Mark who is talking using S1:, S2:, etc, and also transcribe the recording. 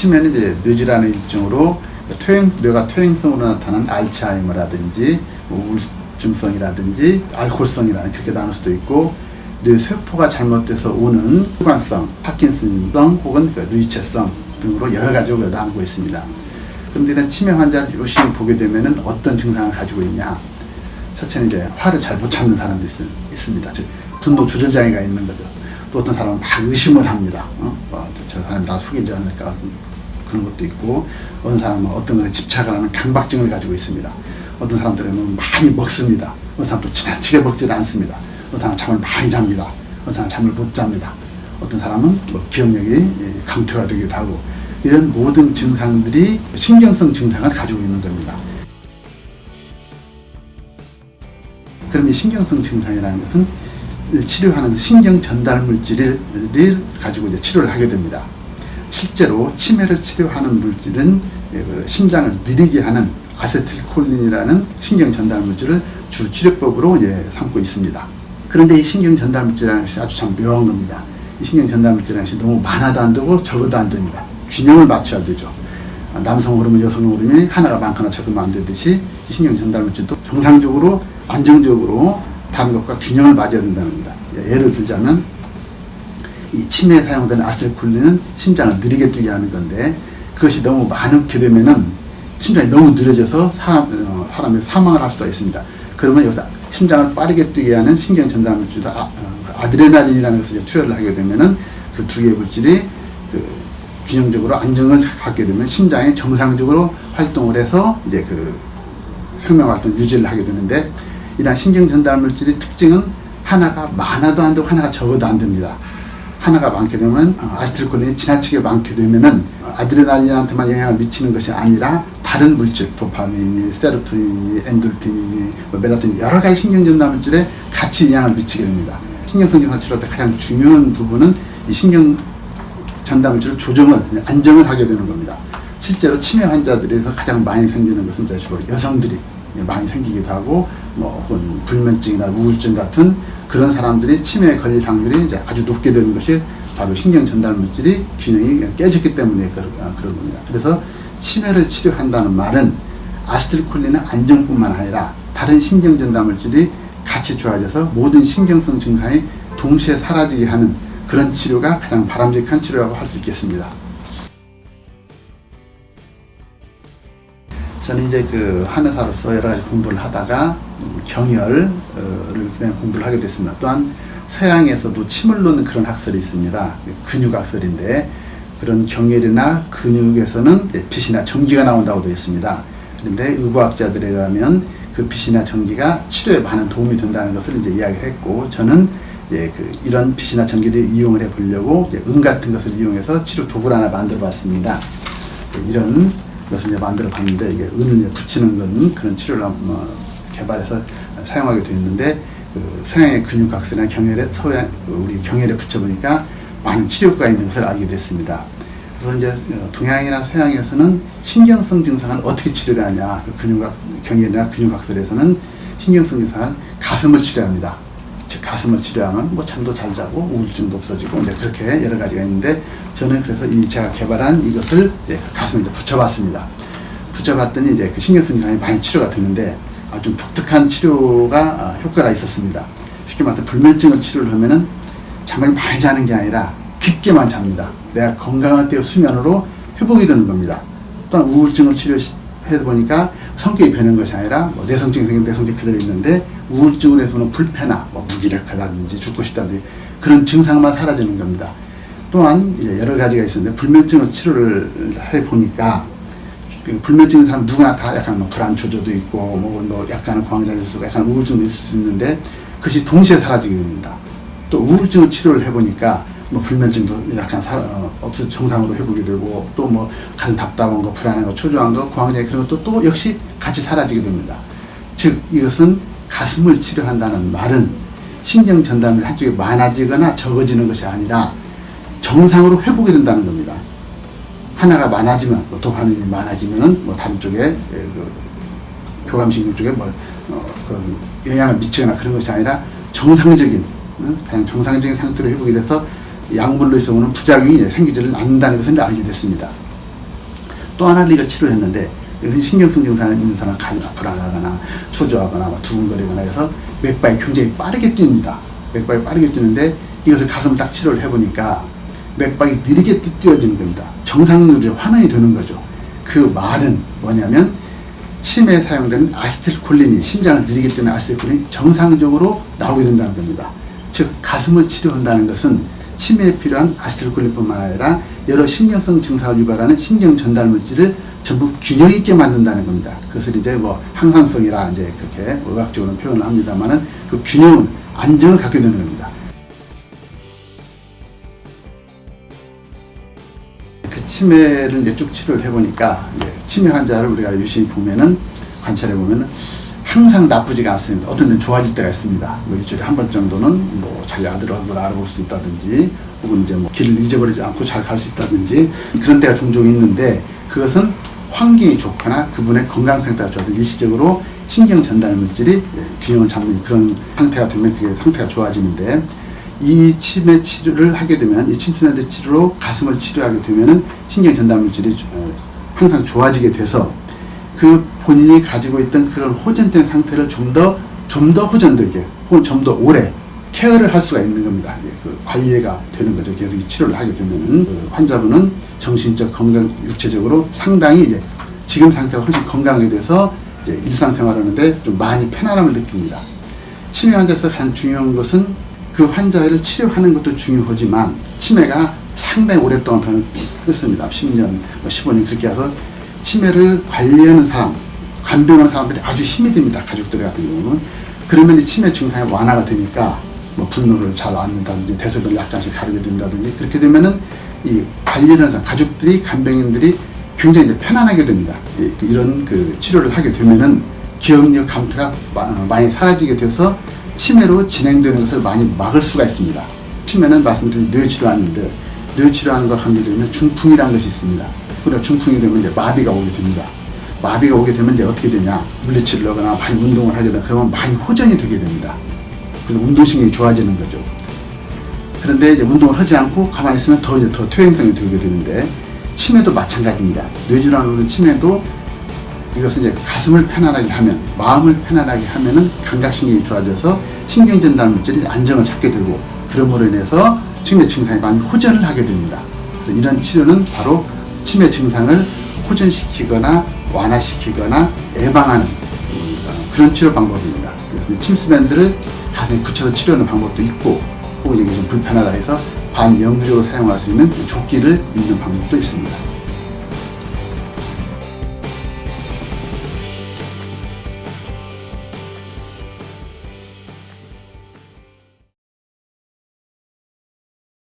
S1: 치매는 이제 뇌질환의 일종으로 뇌가 퇴행성으로 나타나는 알츠하이머라든지 우울증성이라든지 알코올성이라는 그렇게 나눌 수도 있고, 뇌 세포가 잘못돼서 오는 혈관성, 파킨슨성 혹은 누이체성 등으로 여러 가지로 나누고 있습니다. 그런데 이런 치매 환자를 유심히 보게 되면은 어떤 증상을 가지고 있냐? 첫째는 이제 화를 잘 못 참는 사람도 있습니다. 즉 분노 조절 장애가 있는 거죠. 또 어떤 사람은 막 의심을 합니다. 저 사람이 나 속이지 않을까 그런 것도 있고, 어떤 사람은 어떤 것에 집착을 하는 강박증을 가지고 있습니다. 어떤 사람들은 많이 먹습니다. 어떤 사람은 또 지나치게 먹지 않습니다. 어떤 사람은 잠을 많이 잡니다. 어떤 사람은 잠을 못 잡니다. 어떤 사람은 기억력이 감퇴가 되기도 하고, 이런 모든 증상들이 신경성 증상을 가지고 있는 겁니다. 그럼 이 신경성 증상이라는 것은 치료하는 신경 전달 물질을 가지고 이제 치료를 하게 됩니다. 실제로 치매를 치료하는 물질은 심장을 느리게 하는 아세틸콜린이라는 신경 전달 물질을 주 치료법으로 삼고 있습니다. 그런데 이 신경 전달 물질이라는 것이 아주 참 묘한 겁니다. 이 신경 전달 물질이라는 것이 너무 많아도 안 되고 적어도 안 됩니다. 균형을 맞춰야 되죠. 남성 호르몬, 여성 호르몬이 하나가 많거나 적으면 안 되듯이 이 신경 전달 물질도 정상적으로 안정적으로 다른 것과 균형을 맞아야 된다는 겁니다. 예를 들자면 이 치매에 사용되는 아세틸콜린은 심장을 느리게 뛰게 하는 건데, 그것이 너무 많게 되면은 심장이 너무 느려져서 사람이 사망을 할 수가 있습니다. 그러면 여기서 심장을 빠르게 뛰게 하는 신경 전달 물질 아드레날린이라는 것을 투여를 하게 되면은 그 두 개의 물질이 균형적으로 안정을 갖게 되면 심장이 정상적으로 활동을 해서 이제 생명 활동 유지를 하게 되는데, 이러한 신경 전달 물질의 특징은 하나가 많아도 안 되고 하나가 적어도 안 됩니다. 하나가 많게 되면 아세틸콜린이 지나치게 많게 되면은 아드레날린한테만 영향을 미치는 것이 아니라 다른 물질, 도파민이, 세로토닌이, 엔돌핀이, 멜라토닌 여러 가지 신경 전달 물질에 같이 영향을 미치게 됩니다. 신경성 증상 치료할 때 가장 중요한 부분은 이 신경 전달 물질을 안정을 하게 되는 겁니다. 실제로 치매 환자들에서 가장 많이 생기는 것은 주로 여성들이 많이 생기기도 하고, 혹은 불면증이나 우울증 같은 그런 사람들이 치매에 걸릴 확률이 이제 아주 높게 되는 것이 바로 신경 전달 물질이 균형이 깨졌기 때문에 그런 겁니다. 그래서 치매를 치료한다는 말은 아세틸콜린의 안정뿐만 아니라 다른 신경 전달 물질이 같이 좋아져서 모든 신경성 증상이 동시에 사라지게 하는 그런 치료가 가장 바람직한 치료라고 할 수 있겠습니다. 저는 이제 한의사로서 여러 가지 공부를 하다가 경혈을 그냥 공부를 하게 됐습니다. 또한 서양에서도 침을 놓는 그런 학설이 있습니다. 근육학설인데, 그런 경혈이나 근육에서는 빛이나 전기가 나온다고 되어 있습니다. 그런데 의과학자들에 의하면 그 빛이나 전기가 치료에 많은 도움이 된다는 것을 이제 이야기를 했고, 저는 이제 이런 빛이나 전기를 이용을 해 보려고 은 같은 것을 이용해서 치료 도구를 하나 만들어 봤습니다. 이런 것을 이제 만들어 봤는데, 이게 은을 붙이는 건 그런 치료를 개발해서 사용하게 되었는데, 서양의 근육학설이나 우리 경혈에 붙여보니까 많은 치료 효과가 있는 것을 알게 됐습니다. 그래서 이제 동양이나 서양에서는 신경성 증상을 어떻게 치료를 하냐, 경혈이나 근육학설에서는 신경성 증상을 가슴을 치료합니다. 즉 가슴을 치료하면 잠도 잘 자고 우울증도 없어지고 이제 그렇게 여러 가지가 있는데, 저는 그래서 제가 개발한 이것을 이제 가슴에 이제 붙여봤습니다. 붙여봤더니 이제 신경성 증상이 많이 치료가 되는데, 좀 독특한 치료가 효과가 있었습니다. 쉽게 말해서 불면증을 치료를 하면은 잠을 많이 자는 게 아니라 깊게만 잡니다. 내가 건강한 때의 수면으로 회복이 되는 겁니다. 또한 우울증을 치료해 보니까 성격이 변한 것이 아니라 내성증이 생긴 내성증이 그대로 있는데, 우울증으로 해서는 불패나 무기력하다든지 죽고 싶다든지 그런 증상만 사라지는 겁니다. 또한 여러 가지가 있었는데, 불면증을 치료를 해 보니까 불면증인 사람 누구나 다 약간 불안 조절도 있고 약간 광장일 수가 약간 우울증도 있을 수 있는데, 그것이 동시에 사라지게 됩니다. 또 우울증을 치료를 해 보니까 불면증도 약간 정상으로 회복이 되고, 또 가슴 답답한 거, 불안한 거, 초조한 거, 공황장애 그런 것도 또 역시 같이 사라지게 됩니다. 즉 이것은 가슴을 치료한다는 말은 신경 전달이 한쪽에 많아지거나 적어지는 것이 아니라 정상으로 회복이 된다는 겁니다. 하나가 많아지면, 도파민이 많아지면은 다른 쪽에 교감신경 쪽에 그런 영향을 미치거나 그런 것이 아니라 정상적인, 그냥 정상적인 상태로 회복이 돼서 약물로 해서 오는 부작용이 생기지를 않는다는 것을 알게 됐습니다. 또 하나를 이걸 치료했는데 신경성 증상이 있는 사람은 가슴이 불안하거나 초조하거나 두근거리거나 해서 맥박이 굉장히 빠르게 뜁니다. 맥박이 빠르게 뛰는데 이것을 가슴 딱 치료를 해보니까 맥박이 느리게 뛰어지는 겁니다. 정상률이 환원이 되는 거죠. 그 말은 뭐냐면 치매에 사용되는 아세틸콜린이, 심장을 느리게 뛰는 아세틸콜린이 정상적으로 나오게 된다는 겁니다. 즉 가슴을 치료한다는 것은 치매에 필요한 아세틸콜린뿐만 아니라 여러 신경성 증상을 유발하는 신경 전달 물질을 전부 균형 있게 만든다는 겁니다. 그것을 이제 항상성이라 이제 그렇게 의학적으로 표현을 합니다만은 그 균형을, 안정을 갖게 되는 겁니다. 그 치매를 이제 쭉 치료를 해보니까 치매 환자를 우리가 유심히 보면은, 관찰해 보면은 항상 나쁘지가 않습니다. 어떤 데는 좋아질 때가 있습니다. 일주일에 한 번 정도는 자기 아들 얼굴을 알아볼 수 있다든지, 혹은 이제 길을 잊어버리지 않고 잘 갈 수 있다든지, 그런 때가 종종 있는데, 그것은 환경이 좋거나 그분의 건강 상태가 좋아서 일시적으로 신경 전달 물질이 균형을 잡는 그런 상태가 되면 그게 상태가 좋아지는데, 이 치매 치료를 하게 되면, 이 치매 치료로 가슴을 치료하게 되면은 신경 전달 물질이 항상 좋아지게 돼서 그 본인이 가지고 있던 그런 호전된 상태를 좀 더 호전되게, 혹은 좀 더 오래 케어를 할 수가 있는 겁니다. 그 관리가 되는 거죠. 계속 이 치료를 하게 되면은 그 환자분은 정신적 건강, 육체적으로 상당히 이제 지금 상태가 훨씬 건강하게 돼서 이제 일상생활하는데 좀 많이 편안함을 느낍니다. 치매 환자에서 가장 중요한 것은 그 환자를 치료하는 것도 중요하지만 치매가 상당히 오랫동안 변을 끊습니다. 10년, 15년 그렇게 해서 치매를 관리하는 사람, 간병하는 사람들이 아주 힘이 듭니다. 가족들 같은 경우는. 그러면 이 치매 증상이 완화가 되니까 분노를 잘 않는다든지 대소변을 약간씩 가르게 된다든지, 그렇게 되면은 이 관리하는 사람, 가족들이, 간병인들이 굉장히 이제 편안하게 됩니다. 이런 그 치료를 하게 되면은 기억력 감퇴가 많이 사라지게 돼서 치매로 진행되는 것을 많이 막을 수가 있습니다. 치매는 말씀드린 뇌치료하는데, 뇌치료하는 것과 관계되면 중풍이라는 것이 있습니다. 그러나 중풍이 되면 이제 마비가 오게 됩니다. 마비가 오게 되면 이제 어떻게 되냐, 물리치료를 하거나 많이 운동을 하게 되면 그러면 많이 호전이 되게 됩니다. 그래서 운동신경이 좋아지는 거죠. 그런데 이제 운동을 하지 않고 가만히 있으면 더 퇴행성이 되게 되는데, 치매도 마찬가지입니다. 뇌질환으로는 치매도 이것은 이제 가슴을 편안하게 하면, 마음을 편안하게 하면은 감각신경이 좋아져서 신경전달 물질이 안정을 찾게 되고, 그러므로 인해서 치매 증상이 많이 호전을 하게 됩니다. 그래서 이런 치료는 바로 치매 증상을 호전시키거나 완화시키거나 예방하는 그런 치료 방법입니다. 그래서 침수밴드를 가슴에 붙여서 치료하는 방법도 있고, 혹은 이게 좀 불편하다 해서 반영구적으로 사용할 수 있는 조끼를 입는 방법도 있습니다.